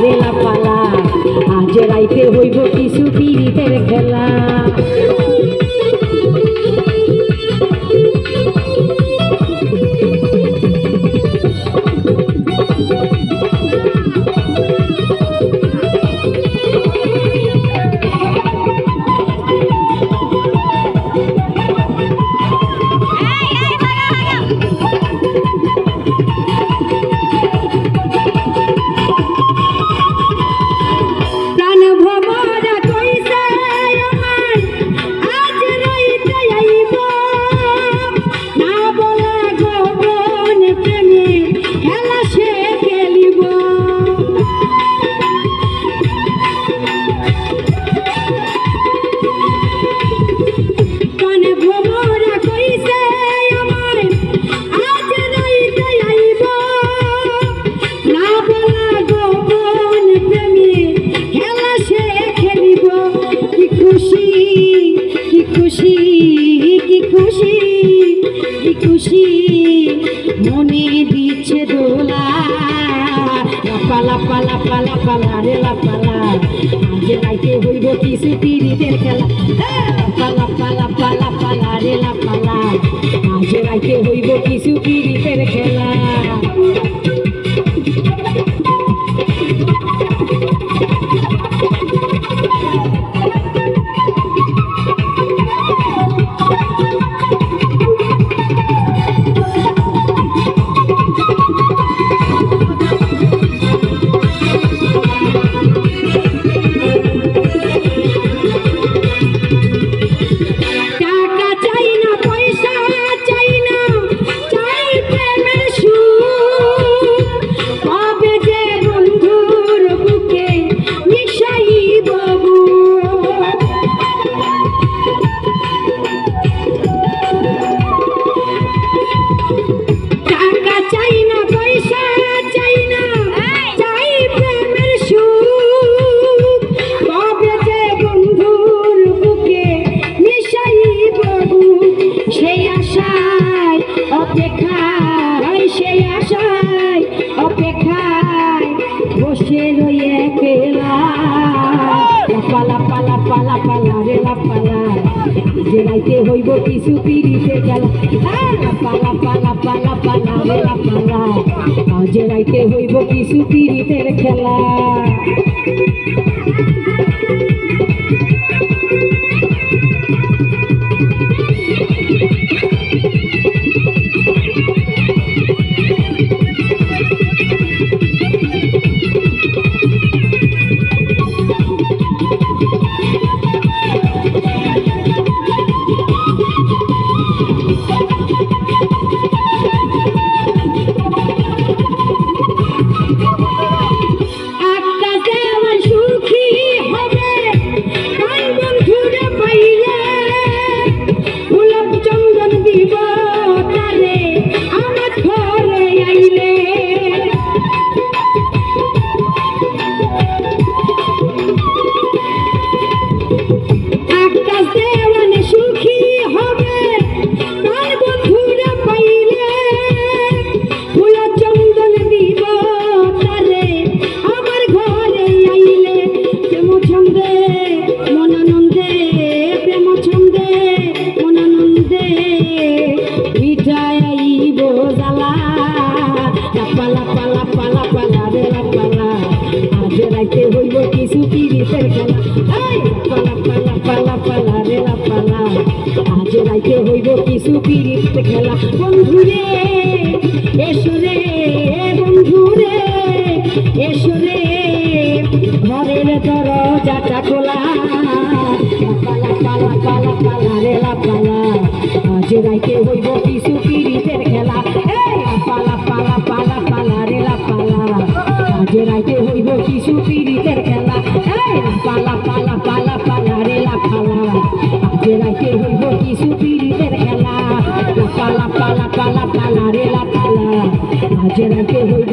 রেলা পালা আজ রাইতে হইব কিছু পীড়িতের খেলা। খুশি মনে দিচ্ছে দোলা পালা পালা পালা পালা রে পালা আজ রাইতে হইব কিছু পীড়িতের খেলা। পালা পালা পালা পালা রে পালা আজ রাইতে হইব কিছু পীড়িতের খেলা। পালা পালা পালা পালা রে পালা যে রাইতে হইব কিছু পীড়িতের খেলা। পালা পালা পালা পালা রে পালা যে রাইতে হইব কিছু পীড়িতের খেলা। পালা পালা পালা পালা রে পালা আজ রাইতে হইব কিছু পীড়িতের খেলা। পালা পালা পালা পালা রে পালা আজ রাইতে হইব কিছু পীড়িতের খেলা। বন্ধুরে এসো রে বন্ধুরে এসো রে ঘরের দরজাটা খোলা। পালা পালা পালা পালা রে পালা আজ রাইতে হইব কিছু পীড়িতের খেলা। পালা পালা পালা পালা রে পালা আজ রাইতে হইব কিছু পীড়িতের খেলা। পালা পালা পালা পালা রে পালা আজ রাইতে হইব কিছু পীড়িতের খেলা। পালা পালা পালা পালা রে পালা আজ রাইতে হইব